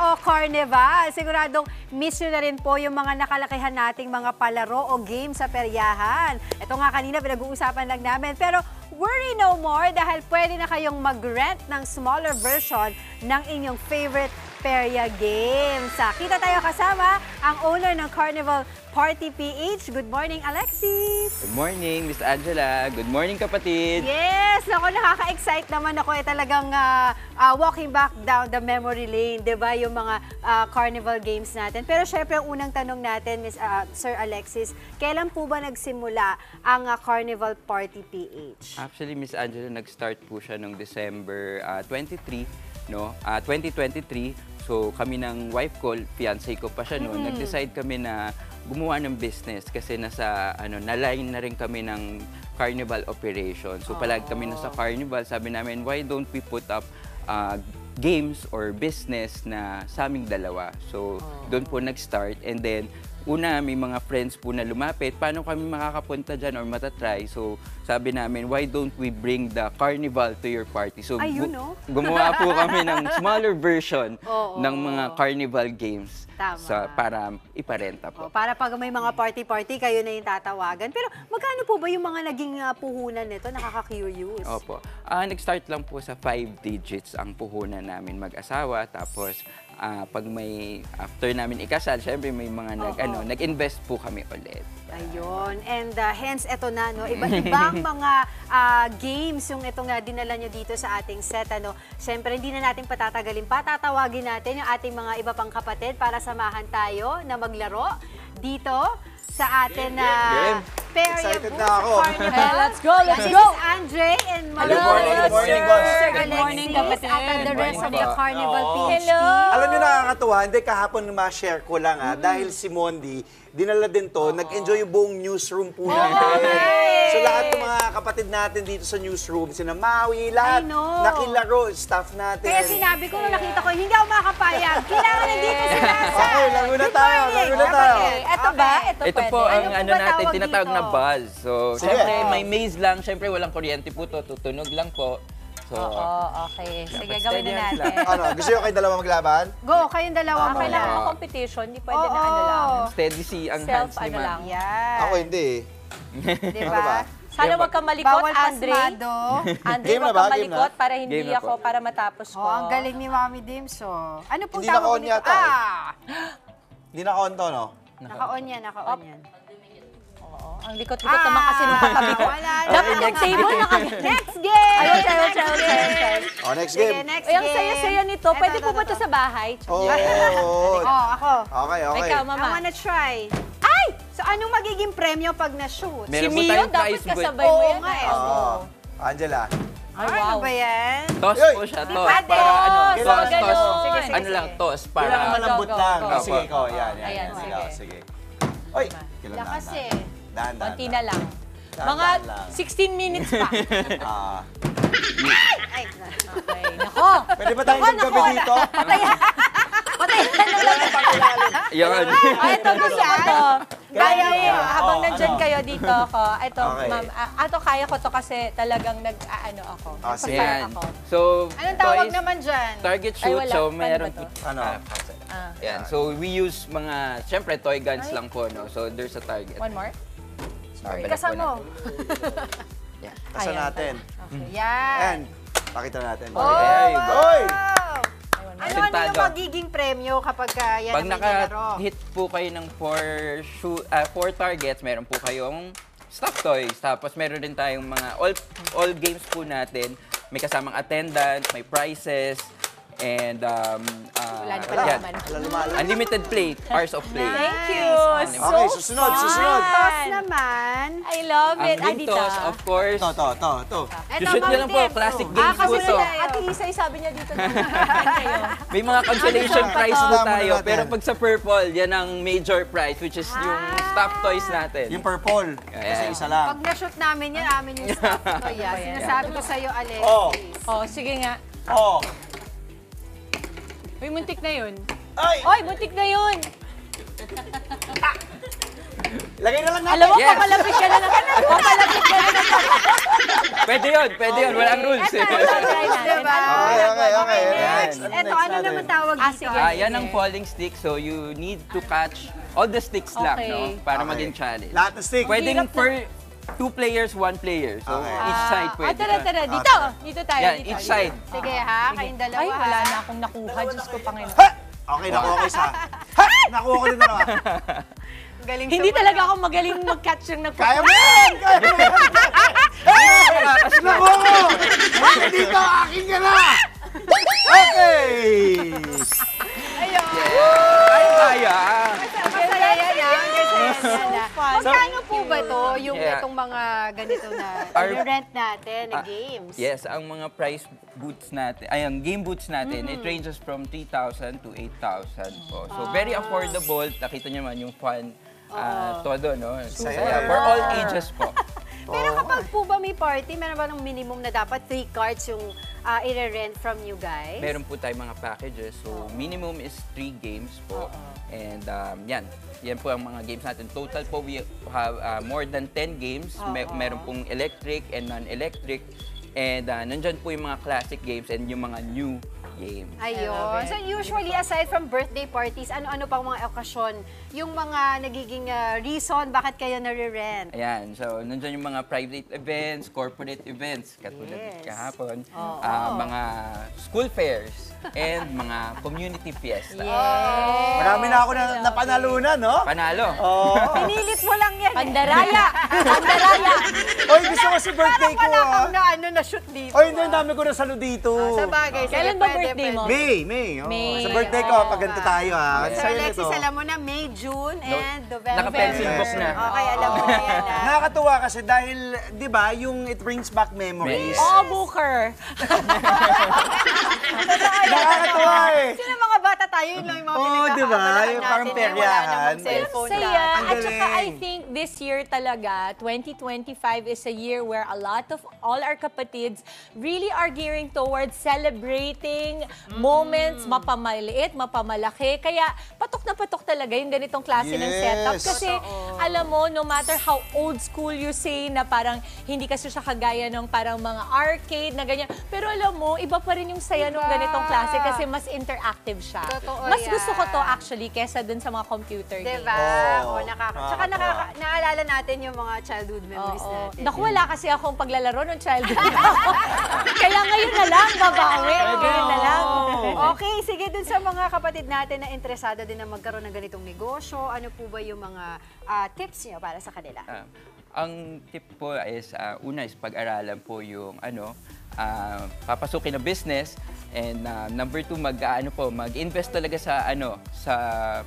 o Carnival. Siguradong miss nyo na rin po yung mga nakalakihan nating mga palaro o game sa peryahan. Ito nga kanina pinag-uusapan lang namin. Pero worry no more dahil pwede na kayong mag-rent ng smaller version ng inyong favorite perya games. Kita tayo kasama ang owner ng Carnival Party PH. Good morning, Alexis! Good morning, Miss Angela. Good morning, kapatid! Yes! Ako, nakaka-excite naman ako. Talagang walking back down the memory lane, di ba? Yung mga carnival games natin. Pero syempre, ang unang tanong natin, Sir Alexis, kailan po ba nagsimula ang Carnival Party PH? Actually, Miss Angela, nag-start po siya noong December 23, no? 2023. So, kami ng wife ko, fiancé ko pa siya noon, nag-decide kami na gumawa ng business kasi na-line na rin kami ng carnival operation. So, palagi kami nasa carnival, sabi namin, why don't we put up games or business na sa aming dalawa? So, doon po nag-start. And then, una, may mga friends po na lumapit, paano kami makakapunta dyan or matatry? So, sabi namin, why don't we bring the carnival to your party? So, gumawa po kami ng smaller version ng mga carnival games. Para iparenta po. Para pag may mga party-party, kayo na yung tatawagan. Pero magkano po ba yung mga naging puhunan nito? Nakaka-curious. Opo. Nag-start lang po sa 5 digits ang puhunan namin mag-asawa. Tapos, pag may after namin ikasal, syempre may mga nag-invest po kami ulit. Ayun. And hence, eto na, no? Iba-ibang mga games yung itong dinala nyo dito sa ating set. Siyempre, hindi na natin patatagalin pa. Tatawagin natin yung ating mga iba pang kapatid para samahan tayo na maglaro dito sa atin na Excited na ako. Let's go, let's go! This is Andre and Good morning, boss. Good morning, kapatid. At the rest of the Carnival PH Hello! Alam niyo, nakakatuwa, hindi kahapon ma-share ko lang dahil si Mondi, dinala din to, nag-enjoy yung buong newsroom po natin. So lahat ng mga kapatid natin dito sa newsroom, sina Maui, lahat, nakilaro, staff natin. Kaya sinabi ko, nung nakita ko, hindi ako makakapayag. Kailangan nandito sila sa... Okay, laro na tayo, laro na tayo. Ito ba? Ito po ang natin, tinatawag na buzz. So, sige. syempre may maze lang, syempre walang kuryente po to, tutunog lang po. So, okay. Sige, gawin na natin. Gusto nyo kayo dalawa maglaban? Go, kayong dalawa mo Kailangan lang. mo competition, hindi pwede na lang. steady si ang hands ni lang. Ma'am. Yan. Ako hindi Diba? Sana wag kang malikot, Bawal Andre. pasmado. Andre, Game na wag ba? kang malikot para hindi Game na ako, para matapos ko. Ang galing ni Mami Dims, Ano pong Hindi tawag naka-on dito? yata, Hindi naka-on to, no? Naka-on yan, naka-on yan. Ang likot-likot naman kasi nung katabi ko. Dapat Next table na kami. Next game! Ayun, ayun. Next Sige, game. next Uy, ang game. saya-saya nito. Pwede po ba ito sa bahay? Oo. Ako. Okay. Ikaw, I mama. wanna try. Ay! So, anong magiging premyo pag na-shoot? Si Meron po Mio, tayong dapat prize board. kasabay mo yan. nga eh. Angela. Ay, Ano wow. ba yan? Toss Yoy! po siya, toss. Pwede. Para Ganun. toss. Sige, Ano lang, toss. Kailangan Para malambot go, lang. go. Sige ko, yan. Ayan, Sige. Oy! Lakas eh. Dahan. Konti na lang. Dahan Mga lang. 16 minutes pa. Ay, Okay, nako. Pwede ba tayong gabi dito? Yan. Ito gusto ko to. Kaya habang nandyan kayo dito ako, ito, Okay. ma'am, kaya ko to kasi talagang ako. Sige. Yan. Ako. So, anong tawag toys, naman dyan? target Ay, shoot. wala. So, Paano meron... ba to? Ano? Yan. So, we use mga, syempre, toy guns lang po, no? So, there's a target. One more? Sorry. Ikasan mo. Kasa Ayan. natin. Yan. And, pakita natin. There you go. Oy! Ano yung Sentado. magiging premyo kapag yan Pag ang may nilaro? naka-hit po kayo ng 4 targets, meron po kayong stuffed toys. Tapos meron din tayong mga all games po natin. May kasamang attendance, may prizes, and Wala na pala yan. naman. Unlimited play, hours of play. Thank you. Okay, susunod. Toss naman. I love it. Ang Dito. Gintos, of course. To. Shoot nyo lang po, classic games po Kasi to. Ate Lisa, sabi niya dito na kayo. May mga consolation prize po Kasama tayo. natin. Pero pag sa purple, yan ang major prize, which is yung stuffed toys natin. Yung purple. Kasi isa lang. Pag na-shoot namin yan, amin yung stuff ko yan. Sinasabi ko sa'yo, Alexis. Oh, sige nga. Oh. Uy, muntik na yun. Ay! Oy, muntik na yun. Lagay na lang natin. Alam mo, Yes. papalapit ka na. Papalapit ka na. Pwede yun. Walang rules. Eto, try natin. Diba? Okay. Next. Ano Ito, next ano natin? naman tawag Ah, dito? sige. Yan ang falling stick. So, you need to catch all the sticks lang, Okay. no? Para Okay. maging challenge. Lahat ng stick. Pwedeng for 2 players, 1 player. So, Okay. each side pwede. Tara. Dito tayo. Yan, dito. each side. Sige ha, kayong dalawa Ay, wala ha. na akong nakuha. Diyos ko, Panginoon. Ha! Okay, nakuha ko isa. Ha! Nakuha ko din dalawa. Galing Hindi sa- talaga ako magaling mag-catch ng nagpo. Kaya mo yan! Kaya mo yan! Nakuha ko! Bakit dito? Akin ka na! Okay! Ayun. Ay, kaya. Masaya yan ha. So fun. Magkano po ba to yung Yeah. itong mga ganito na Our- rent natin na games? Yes, ang mga price booths natin, ang game booths natin, it ranges from 3,000 to 8,000 po. So, very affordable. Nakita niyo man yung fun, todo, no? Saya. For all ages po. Pero kapag po ba may party, meron ba ng minimum na dapat 3 cards yung i-rent from you guys? Meron po tayong mga packages. So, minimum is 3 games po. And yan po ang mga games natin. Total po, we have more than 10 games. Meron pong electric and non-electric. And nandyan po yung mga classic games and yung mga new games. Ayun. So usually, aside from birthday parties, ano-ano pang mga okasyon, yung mga nagiging reason bakit kayo nare-rent? Ayan, so nandyan yung mga private events, corporate events, katulad Yes. kahapon, mga school fairs, and mga community fiesta. Marami na ako na napanalunan, no? Panalo! Oo. Pinilit mo lang yan. Pandaraya! Pandaraya! Oy, gusto ko sa birthday ko, Wala ah. kang na-shoot dito. Oy, hindi, ang dami ko nasalo dito. Sa bagay. sige, Kailan ba pwede, birthday mo? pwede. May. Oh. May. Sa birthday ko, pag ganito tayo, ha. So Sa'yo Alexis, nito. alam mo na May, June, and November. Naka-pencil book na. Okay, alam mo na yan. ah. Nakakatuwa kasi dahil, di ba, yung it brings back memories. Oh, Booker! Nakakatuwa eh. Sino mga bata tayo, yun lang yung mga Oo, pinagkakaabalahan di ba? natin. Yung parang eh, Wala peryahan. namang cellphone Saya. dati. Ang At saka I galing. think this year talaga, 2025 is a year where a lot of all our kapatids really are gearing towards celebrating moments, mapamaliit, mapamalaki. Kaya patok na patok talaga yung ganitong klase ng Yes. setup. Kasi alam mo, no matter how old school you say na parang hindi kasi siya kagaya ng parang mga arcade na ganyan. Pero alam mo, iba pa rin yung saya ng ganitong klase kasi mas interactive siya. Totoo Mas yan. gusto ko to actually kesa dun sa mga computer games. Diba? Oo. Tsaka naalala natin yung mga childhood memories Oo. natin. Naku, wala kasi akong paglalaro ng childhood. Kaya ngayon na lang, babawi. Ngayon na lang. Okay, sige dun sa mga kapatid natin na interesado din na magkaroon ng ganitong negosyo, ano po ba yung mga tips niyo para sa kanila? Ang tip po is, una is pag-aralan po yung papasukin na business. And number 2, mag-invest talaga sa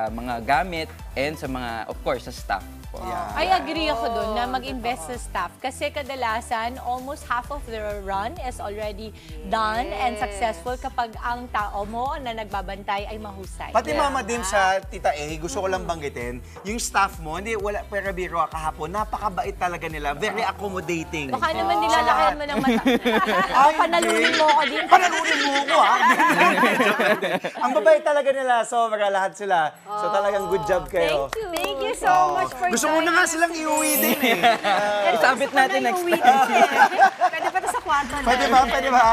mga gamit and sa mga, of course, sa staff po. I agree ako dun na mag-invest sa staff kasi kadalasan almost half of the run is already done and successful kapag ang tao mo na nagbabantay ay mahusay. Pati Mama Dim sa Tita A, gusto ko lang banggitin, yung staff mo, hindi, wala, pero biro kahapon, napakabait talaga nila, very accommodating. Baka naman nilalakayan mo ng mata. Ay, Panalunin mo ako din. Panalunin mo ako, ha? Ang babait talaga nila, sobra lahat sila. So talagang good job kayo. Thank you. Thank you so much for Gusto mo na nga silang iuwi din eh. Isabit natin next time. Pwede pa ito sa kwarto na. Pwede ba? Pwede ba?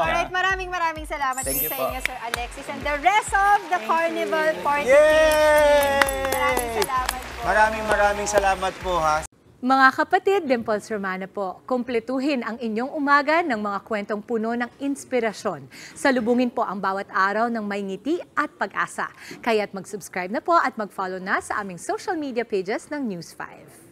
Alright, maraming salamat Thank din you sa po. inyo, Sir Alexis, and the rest of the Carnival Party. Yay! Maraming salamat po. Maraming salamat po, ha? Mga kapatid, Dimples Romana po, kumpletuhin ang inyong umaga ng mga kwentong puno ng inspirasyon. Salubungin po ang bawat araw ng may ngiti at pag-asa. Kaya't mag-subscribe na po at mag-follow na sa aming social media pages ng News 5.